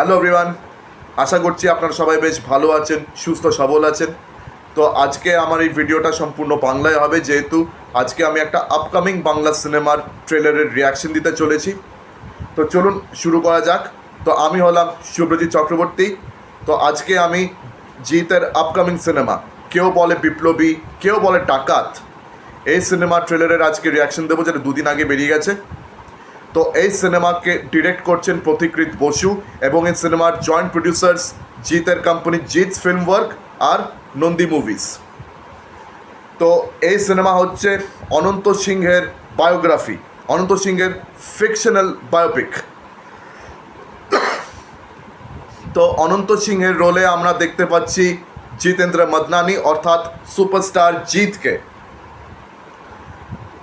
Hello everyone, আশা করছি আপনারা সবাই বেশ ভালো আছেন, সুস্থ সবল আছেন। তো আজকে আমার এই ভিডিওটা সম্পূর্ণ বাংলায় হবে, যেহেতু আজকে আমি একটা আপকামিং বাংলা সিনেমার ট্রেলারের রিয়াকশন দিতে চলেছি। তো চলুন শুরু করা যাক। তো আমি হলাম শুভ্রজিৎ চক্রবর্তী। তো আজকে আমি জিতের আপকামিং সিনেমা কেউ বলে বিপ্লবী, কেউ বলে ডাকাত, এই সিনেমার ট্রেলারের আজকে রিয়াকশন দেবো, যেটা দুদিন আগে বেরিয়ে গেছে। তো এই সিনেমাকে ডিরেক্ট করছেন পথিকৃৎ বসু এবং এই সিনেমার জয়েন্ট প্রডিউসার্স জিতের কোম্পানি জিৎস ফিল্ম ওয়ার্ক আর নন্দী মুভিজ। তো এই সিনেমা হচ্ছে অনন্ত সিংহের বায়োগ্রাফি, অনন্ত সিংহের ফিকশনাল বায়োপিক। তো অনন্ত সিংহের রোলে আমরা দেখতে পাচ্ছি জিতেন্দ্র মদনানি অর্থাৎ সুপারস্টার জিতকে।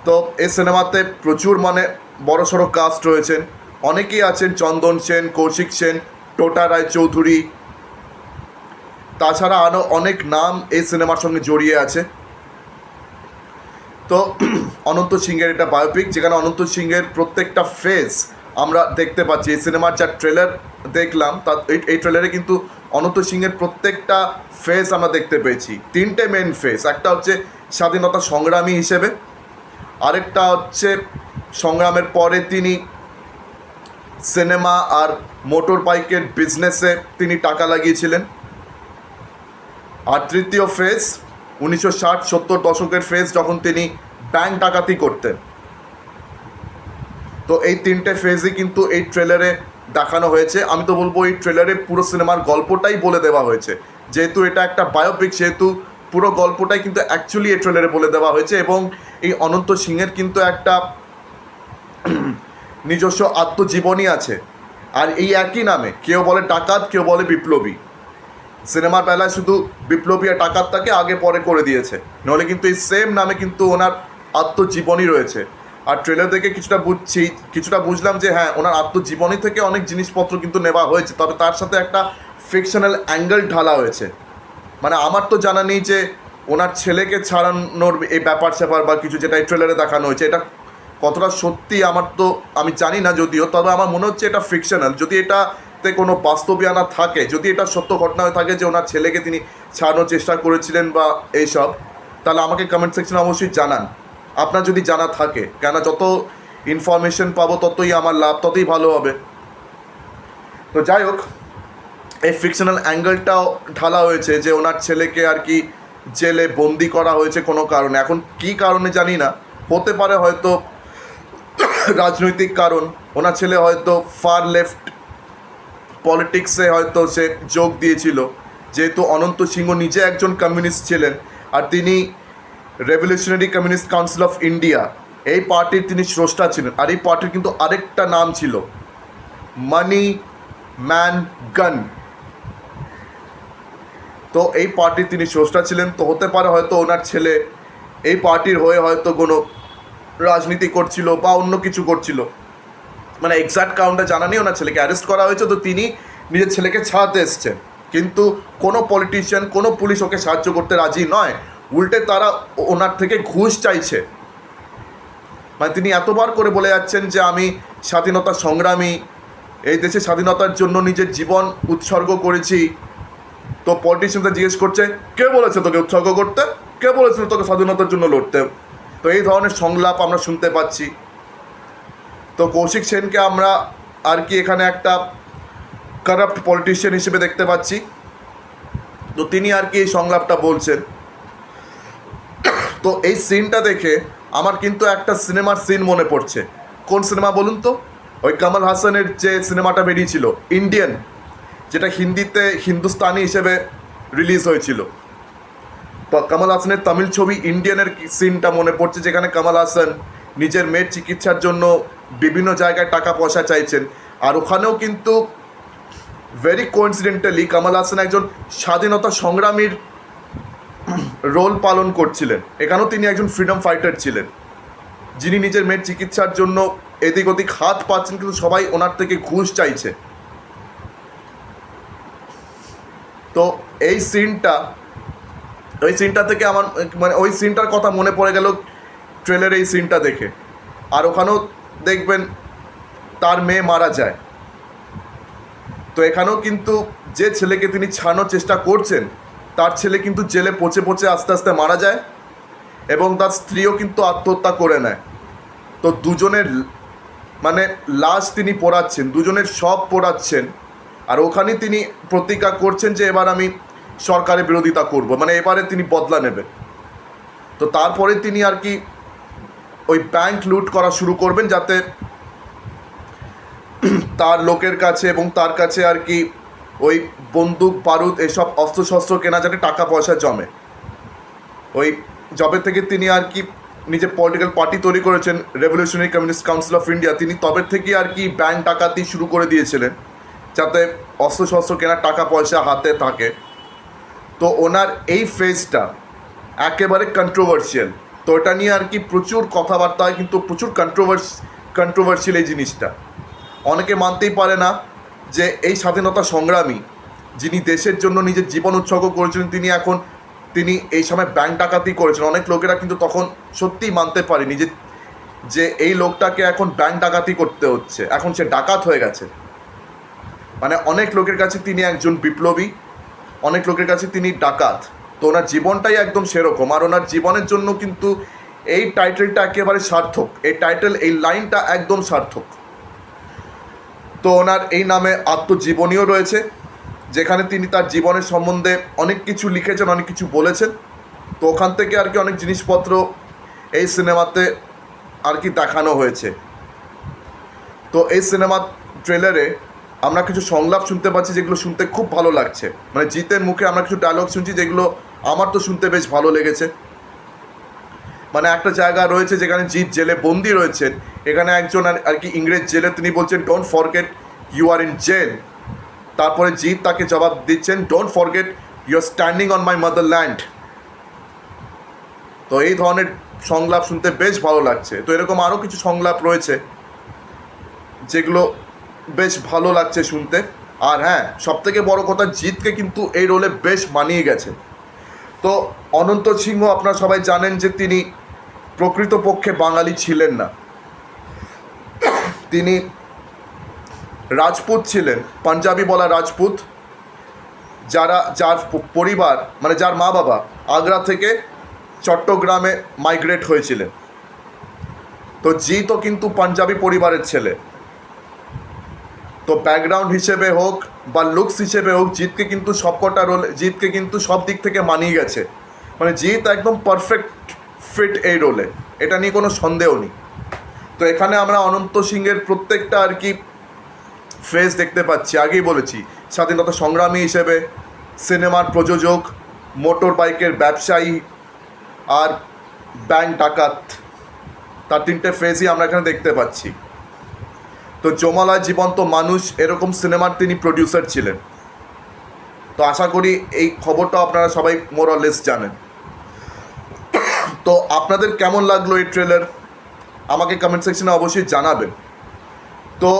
তো এই সিনেমাতে প্রচুর বড়সড় কাস্ট রয়েছেন, অনেকেই আছেন, চন্দন সেন, কৌশিক সেন, টোটা রায়চৌধুরী, তাছাড়া আরও অনেক নাম এই সিনেমার সঙ্গে জড়িয়ে আছে। তো অনন্ত সিংহের এটা বায়োপিক, যেখানে অনন্ত সিংহের প্রত্যেকটা ফেস আমরা দেখতে পাচ্ছি। এই সিনেমার যা ট্রেলার দেখলাম এই ট্রেলারে কিন্তু অনন্ত সিংহের প্রত্যেকটা ফেস আমরা দেখতে পেয়েছি। তিনটে মেন ফেস, একটা হচ্ছে স্বাধীনতা সংগ্রামী হিসেবে, আরেকটা হচ্ছে সংগ্রামের পরে তিনি সিনেমা আর মোটর বাইকের বিজনেসে তিনি টাকা লাগিয়েছিলেন, আর তৃতীয় ফেজ 1960-70 দশকের ফেজ যখন তিনি ব্যাংক ডাকাতি করতেন। তো এই তিনটে ফেজই কিন্তু এই ট্রেলারে দেখানো হয়েছে। আমি তো বলবো এই ট্রেলারে পুরো সিনেমার গল্পটাই বলে দেওয়া হয়েছে, যেহেতু এটা একটা বায়োপিক, সেহেতু পুরো গল্পটাই কিন্তু অ্যাকচুয়ালি এই ট্রেলারে বলে দেওয়া হয়েছে। এবং এই অনন্ত সিংহের কিন্তু একটা নিজস্ব আত্মজীবনী আছে, আর এই একই নামে কেউ বলে ডাকাত, কেউ বলে বিপ্লবী। সিনেমার বেলায় শুধু বিপ্লবী আর ডাকাতটাকে আগে পরে করে দিয়েছে, নাহলে কিন্তু এই সেম নামে কিন্তু ওনার আত্মজীবনী রয়েছে। আর ট্রেলার থেকে কিছুটা বুঝলাম যে হ্যাঁ, ওনার আত্মজীবনী থেকে অনেক জিনিসপত্র কিন্তু নেওয়া হয়েছে, তবে তার সাথে একটা ফিকশনাল অ্যাঙ্গেল ঢালা হয়েছে। আমার তো জানা নেই যে ওনার ছেলেকে ছাড়ানোর এই ব্যাপার স্যাপার বা কিছু, যেটা এই ট্রেলারে দেখানো হয়েছে, এটা কতটা সত্যি আমি জানি না যদিও, তবে আমার মনে হচ্ছে এটা ফিকশনাল। যদি এটাতে কোনো বাস্তবিয়ানা থাকে, যদি এটা সত্য ঘটনা হয়ে থাকে যে ওনার ছেলেকে তিনি ছাড়ানোর চেষ্টা করেছিলেন বা এইসব, তাহলে আমাকে কমেন্ট সেকশনে অবশ্যই জানান, আপনার যদি জানা থাকে। কেন যত ইনফরমেশন পাবো ততই আমার লাভ, ততই ভালো হবে। তো যাই হোক, এই ফিকশনাল অ্যাঙ্গেলটাও ঢালা হয়েছে যে ওনার ছেলেকে আর কি জেলে বন্দি করা হয়েছে কোনো কারণে। এখন কী কারণে জানি না, হতে পারে হয়তো রাজনৈতিক কারণ, ওনার ছেলে হয়তো ফার লেফট পলিটিক্সে হয়তো সে যোগ দিয়েছিল, যেহেতু অনন্ত সিংহ নিজে একজন কমিউনিস্ট ছিলেন, আর তিনি revolutionary communist council of India এই পার্টির তিনি স্রষ্টা ছিলেন। আর এই পার্টির কিন্তু আরেকটা নাম ছিল মানি ম্যান গান। তো এই পার্টির তিনি স্রষ্টা ছিলেন। তো হতে পারে হয়তো ওনার ছেলে এই পার্টির হয়ে হয়তো কোনো রাজনীতি করছিল বা অন্য কিছু করছিল, এক্স্যাক্ট কারণটা জানা নেই। ওনার ছেলেকে অ্যারেস্ট করা হয়েছে, তো তিনি নিজের ছেলেকে ছাড়াতে এসছেন, কিন্তু কোনো পলিটিশিয়ান, কোনো পুলিশ ওকে সাহায্য করতে রাজি নয়, উল্টে তারা ওনার থেকে ঘুষ চাইছে। তিনি এতবার করে বলে যাচ্ছেন যে আমি স্বাধীনতা সংগ্রামী, এই দেশে স্বাধীনতার জন্য নিজের জীবন উৎসর্গ করেছি। তো পলিটিশিয়ানরা জিজ্ঞেস করছে, কে বলেছে তোকে উৎসর্গ করতে, কে বলেছিল তোকে স্বাধীনতার জন্য লড়তে? তো এই ধরনের সংলাপ আমরা শুনতে পাচ্ছি। তো কৌশিক সেনকে আমরা আর কি এখানে একটা কারাপ্ট পলিটিশিয়ান হিসেবে দেখতে পাচ্ছি। তো তিনি আর কি এই সংলাপটা বলছেন। তো এই সিনটা দেখে আমার কিন্তু একটা সিনেমার সিন মনে পড়ছে। কোন সিনেমা বলুন তো? ওই কমল হাসানের যে সিনেমাটা বেরিয়েছিল ইন্ডিয়ান, যেটা হিন্দিতে হিন্দুস্তানি হিসেবে রিলিজ হয়েছিল। তো কমল হাসানের তামিল ছবি ইন্ডিয়ানের সিনটা মনে পড়ছে, যেখানে কমল হাসান নিজের মেয়ের চিকিৎসার জন্য বিভিন্ন জায়গায় টাকা পয়সা চাইছেন, আর ওখানেও কিন্তু ভেরি কোইন্সিডেন্টালি কমল হাসান একজন স্বাধীনতা সংগ্রামীর রোল পালন করছিলেন। এখানেও তিনি একজন ফ্রিডম ফাইটার ছিলেন, যিনি নিজের মেয়ের চিকিৎসার জন্য এদিক ওদিক হাত পাচ্ছেন, কিন্তু সবাই ওনার থেকে ঘুষ চাইছে। তো এই সিনটা থেকে আমার ওই সিনটার কথা মনে পড়ে গেল ট্রেলারে এই সিনটা দেখে। আর ওখানেও দেখবেন তার মেয়ে মারা যায়। তো তো এখানেও কিন্তু যে ছেলেকে তিনি ছাড়ানোর চেষ্টা করছেন তার ছেলে কিন্তু জেলে পচে পচে আস্তে আস্তে মারা যায় এবং তার স্ত্রীও কিন্তু আত্মহত্যা করে নেয়। তো দুজনের মানে লাশ তিনি পোড়াচ্ছেন, দুজনের সব পোড়াচ্ছেন, আর ওখানেই তিনি প্রতিজ্ঞা করছেন যে এবার আমি সরকারের বিরোধিতা করব, মানে এবারে তিনি বদলা নেবেন। তো তারপরে তিনি আর কি ওই ব্যাংক লুট করা শুরু করবেন, যাতে তার লোকের কাছে এবং তার কাছে আর কি ওই বন্দুক বারুদ এসব অস্ত্রশস্ত্র কেনা যাতে টাকা পয়সা জমে। ওই জবে থেকে তিনি আর কি নিজের পলিটিক্যাল পার্টি তৈরি করেছেন, revolutionary communist council of India, তিনি তবে থেকে আর কি ব্যাংক ডাকাতি শুরু করে দিয়েছিলেন যাতে অস্ত্রশস্ত্র কেনার টাকা পয়সা হাতে থাকে। তো ওনার এই ফেজটা একেবারে কন্ট্রোভার্সিয়াল। তো এটা নিয়ে আর কি প্রচুর কথাবার্তা হয়, কিন্তু প্রচুর কন্ট্রোভার্সিয়াল এই জিনিসটা। অনেকে মানতেই পারে না যে এই স্বাধীনতা সংগ্রামী যিনি দেশের জন্য নিজের জীবন উৎসর্গ করেছিলেন, তিনি এই সময় ব্যাংক ডাকাতি করেছেন। অনেক লোকেরা কিন্তু তখন সত্যিই মানতে পারেনি যে এই লোকটাকে এখন ব্যাংক ডাকাতি করতে হচ্ছে, এখন সে ডাকাত হয়ে গেছে। মানে অনেক লোকের কাছে তিনি একজন বিপ্লবী, অনেক লোকের কাছে তিনি ডাকাত। তো ওনার জীবনটাই একদম সেরকম, আর ওনার জীবনের জন্য কিন্তু এই টাইটেলটা একেবারে সার্থক, এই লাইনটা একদম সার্থক। তো ওনার এই নামে আত্মজীবনীও রয়েছে, যেখানে তিনি তার জীবনের সম্বন্ধে অনেক কিছু লিখেছেন, অনেক কিছু বলেছেন। তো ওখান থেকে আর কি অনেক জিনিসপত্র এই সিনেমাতে আর কি দেখানো হয়েছে। তো এই সিনেমার ট্রেলারে আমরা কিছু সংলাপ শুনতে পাচ্ছি যেগুলো শুনতে খুব ভালো লাগছে। মানে জিতের মুখে আমরা কিছু ডায়লগ শুনছি যেগুলো আমার তো শুনতে বেশ ভালো লেগেছে। মানে একটা জায়গা রয়েছে যেখানে জিৎ জেলে বন্দি রয়েছেন, এখানে একজন আর কি ইংরেজ জেলে, তিনি বলছেন don't forget you are in jail. তারপরে জিৎ তাকে জবাব দিচ্ছেন don't forget you are standing on my motherland. তো এই ধরনের সংলাপ শুনতে বেশ ভালো লাগছে। তো এরকম আরও কিছু সংলাপ রয়েছে যেগুলো বেশ ভালো লাগছে শুনতে। আর হ্যাঁ, সবথেকে বড় কথা, জিৎকে কিন্তু এই রোলে বেশ মানিয়ে গেছে। তো অনন্ত সিংহ আপনারা সবাই জানেন যে তিনি প্রকৃতপক্ষে বাঙালি ছিলেন না, তিনি রাজপুত ছিলেন, পাঞ্জাবি বলা রাজপুত, যার পরিবার মানে যার মা বাবা আগ্রা থেকে চট্টগ্রামে মাইগ্রেট হয়েছিলেন। তো জিতও কিন্তু পাঞ্জাবি পরিবারের ছেলে। তো ব্যাকগ্রাউন্ড হিসেবে হোক বা লুকস হিসেবে হোক, জিতকে কিন্তু সব দিক থেকে মানিয়ে গেছে। মানে জিত একদম পারফেক্ট ফিট এই রোলে, এটা নিয়ে কোনো সন্দেহ নেই। তো এখানে আমরা অনন্ত সিংহের প্রত্যেকটা আর কি ফেস দেখতে পাচ্ছি। আগেই বলেছি, স্বাধীনতা সংগ্রামী হিসেবে, সিনেমার প্রযোজক, মোটর বাইকের ব্যবসায়ী, আর ব্যাংক ডাকাত, তার তিনটে ফেসই আমরা এখানে দেখতে পাচ্ছি। তো জমালয় জীবন্ত মানুষ এরকম সিনেমার তিনি প্রডিউসার ছিলেন। তো আশা করি এই খবরটা আপনারা সবাই মোর অর লেস জানেন। তো আপনাদের কেমন লাগলো এই ট্রেলার আমাকে কমেন্ট সেকশনে অবশ্যই জানাবেন। তো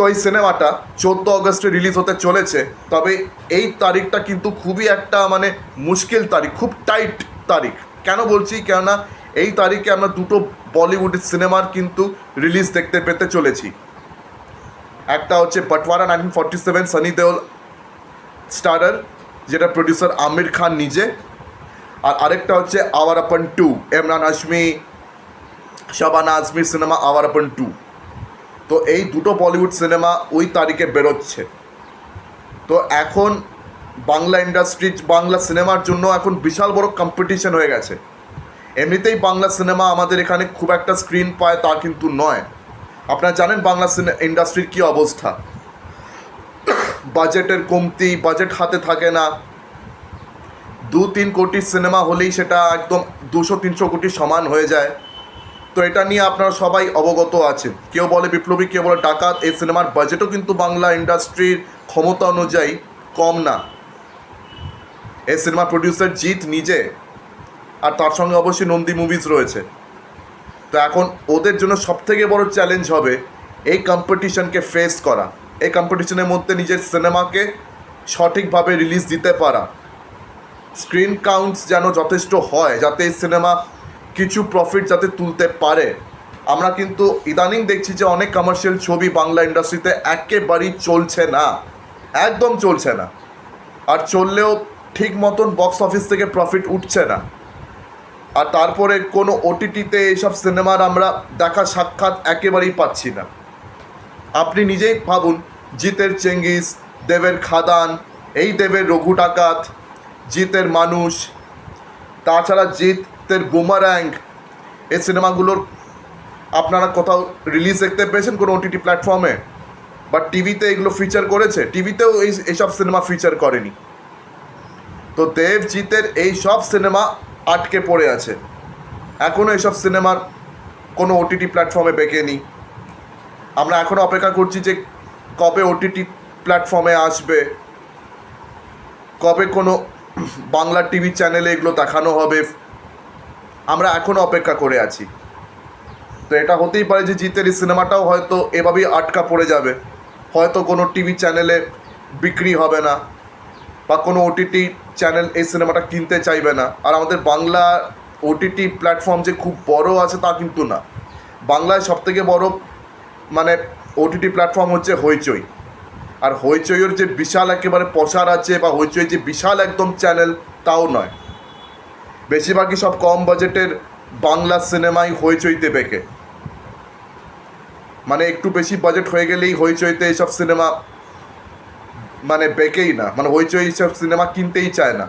এই সিনেমাটা 14 অগস্টে রিলিজ হতে চলেছে। তবে এই তারিখটা কিন্তু খুবই একটা মানে মুশকিল তারিখ, খুব টাইট তারিখ। কেন বলছি, কেননা এই তারিখে আমরা দুটো বলিউডের সিনেমার কিন্তু রিলিজ দেখতে পেতে চলেছি। একটা হচ্ছে বাটওয়ারা 1947 সানি দেওল স্টারার, যেটা প্রডিউসার আমির খান নিজে, আর আরেকটা হচ্ছে আওয়ারাপন 2, ইমরান হাশমি, শাবানা আজমির সিনেমা আওয়ারাপন 2। তো এই দুটো বলিউড সিনেমা ওই তারিখে বেরোচ্ছে। তো এখন বাংলা সিনেমার জন্য এখন বিশাল বড় কম্পিটিশন হয়ে গেছে। এমনিতেই বাংলা সিনেমা আমাদের এখানে খুব একটা স্ক্রিন পায় তা কিন্তু নয়। আপনারা জানেন বাংলা ইন্ডাস্ট্রির কী অবস্থা, বাজেটের কমতি, বাজেট হাতে থাকে না। 2-3 কোটির সিনেমা হলেই সেটা একদম 200-300 কোটি সমান হয়ে যায়। তো এটা নিয়ে আপনারা সবাই অবগত আছেন। কেউ বলে বিপ্লবী, কেউ বলে ডাকাত। এই সিনেমার বাজেটও কিন্তু বাংলা ইন্ডাস্ট্রির ক্ষমতা অনুযায়ী কম না। এই সিনেমার প্রডিউসার জিৎ নিজে, আর তার সঙ্গে অবশ্যই নন্দী মুভিজ রয়েছে। তো এখন ওদের জন্য সবথেকে বড় চ্যালেঞ্জ হবে এই কম্পিটিশনকে ফেস করা, এই কম্পিটিশনের মধ্যে নিজের সিনেমাকে সঠিকভাবে রিলিজ দিতে পারা, স্ক্রিন কাউন্টস যেন যথেষ্ট হয় যাতে এই সিনেমা কিছু প্রফিট যাতে তুলতে পারে। আমরা কিন্তু ইদানিং দেখছি যে অনেক কমার্শিয়াল ছবি বাংলা ইন্ডাস্ট্রিতে একেবারেই চলছে না। একদম চলছে না, আর চললেও ঠিক মতন বক্স অফিস থেকে প্রফিট উঠছে না। আর তারপরে কোনো ওটিটিতে এইসব সিনেমার আমরা দেখা সাক্ষাৎ একেবারেই পাচ্ছি না। আপনি নিজেই ভাবুন, জিতের চেঙ্গিস, দেবের খাদান, এই দেবের রঘু ডাকাত, জিতের মানুষ, তাছাড়া জিতের বুমার্যাং, এই সিনেমাগুলোর আপনারা কোথাও রিলিজ দেখতে পেয়েছেন কোনো ওটিটি প্ল্যাটফর্মে? বা টিভিতে এগুলো ফিচার করেছে? টিভিতেও এইসব সিনেমা ফিচার করেনি। তো দেবজিতের এই সব সিনেমা আটকে পড়ে আছে, এখনও এইসব সিনেমার কোনো ওটিটি প্ল্যাটফর্মে বেঁকেনি। আমরা এখনও অপেক্ষা করছি যে কবে ওটিটি প্ল্যাটফর্মে আসবে, কবে কোনো বাংলা টিভি চ্যানেলে এগুলো দেখানো হবে। আমরা এখনও অপেক্ষা করে আছি। তো এটা হতেই পারে যে জিতের এই সিনেমাটাও হয়তো এভাবেই আটকা পড়ে যাবে, হয়তো কোনো টিভি চ্যানেলে বিক্রি হবে না, বা কোনো ওটিটি চ্যানেল এই সিনেমাটা কিনতে চাইবে না। আর আমাদের বাংলা ওটিটি প্ল্যাটফর্ম যে খুব বড় আছে তা কিন্তু না। বাংলায় সবথেকে বড় মানে ওটিটি প্ল্যাটফর্ম হচ্ছে হইচই। আর হইচইয়ের যে বিশাল একেবারে প্রসার আছে, বা হইচই যে বিশাল একদম চ্যানেল, তাও নয়। বেশিরভাগই সব কম বাজেটের বাংলা সিনেমাই হইচইতে বেঁকে, মানে একটু বেশি বাজেট হয়ে গেলেই হইচইতে এইসব সিনেমা মানে বেঁকেই না, মানে হইচই এইসব সিনেমা কিনতেই চায় না।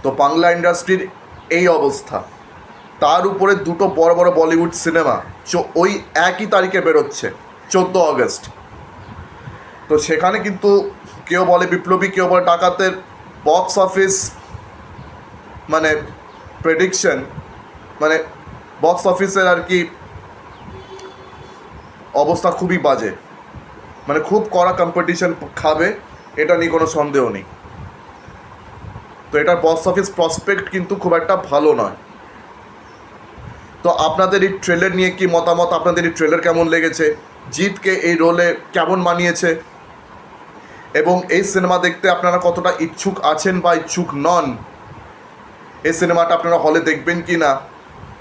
তো বাংলা ইন্ডাস্ট্রির এই অবস্থা, তার উপরে দুটো বড় বড় বলিউড সিনেমা ওই একই তারিখে বেরোচ্ছে, 14 আগস্ট। তো সেখানে কিন্তু কেউ বলে বিপ্লবী, কেউ বলে ডাকাতের বক্স অফিস মানে প্রেডিকশন, মানে বক্স অফিসের আর কি অবস্থা খুবই বাজে, মানে খুব কড়া কম্পিটিশন খাবে, এটা নিয়ে কোনো সন্দেহ নেই। তো এটার বক্স অফিস প্রসপেক্ট কিন্তু খুব একটা ভালো নয়। তো আপনাদের এই ট্রেলার নিয়ে কি মতামত? আপনাদের এই ট্রেলার কেমন লেগেছে? জিতকে এই রোলে কেমন মানিয়েছে? এবং এই সিনেমা দেখতে আপনারা কতটা ইচ্ছুক আছেন বা ইচ্ছুক নন? এই সিনেমাটা আপনারা হলে দেখবেন কি না?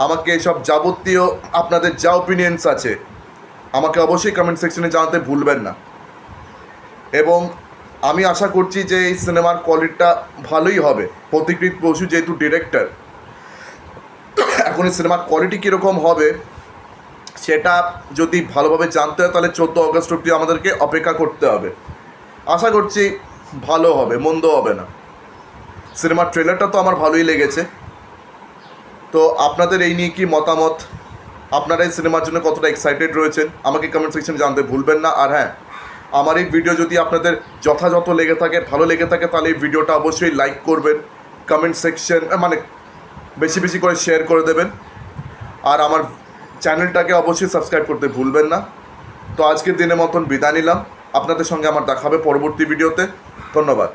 আমাকে সব যাবতীয় আপনাদের যা ওপিনিয়ন্স আছে আমাকে অবশ্যই কমেন্ট সেকশনে জানাতে ভুলবেন না। এবং আমি আশা করছি যে এই সিনেমার কোয়ালিটিটা ভালোই হবে। প্রতিকৃত বসু যেহেতু ডিরেক্টর, এখন এই সিনেমার কোয়ালিটি কীরকম হবে সেটা যদি ভালোভাবে জানতে হয় তাহলে 14 আগস্ট অবধি আমাদেরকে অপেক্ষা করতে হবে। আশা করছি ভালো হবে, মন্দ হবে না। সিনেমার ট্রেলারটা তো আমার ভালোই লেগেছে। তো আপনাদের এই নিয়ে কি মতামত? আপনারা এই সিনেমার জন্য কতটা এক্সাইটেড রয়েছেন আমাকে কমেন্ট সেকশনে জানতে ভুলবেন না। আর হ্যাঁ, আমার এই ভিডিও যদি আপনাদের যথাযথ লেগে থাকে, ভালো লেগে থাকে, তাহলে এই ভিডিওটা অবশ্যই লাইক করবেন, কমেন্ট সেকশন মানে বেশি বেশি করে শেয়ার করে দেবেন, আর আমার চ্যানেলটাকে অবশ্যই সাবস্ক্রাইব করতে ভুলবেন না। তো আজকের দিনের মতন বিদায় নিলাম। আপনাদের সঙ্গে আমার দেখা হবে পরবর্তী ভিডিওতে। ধন্যবাদ।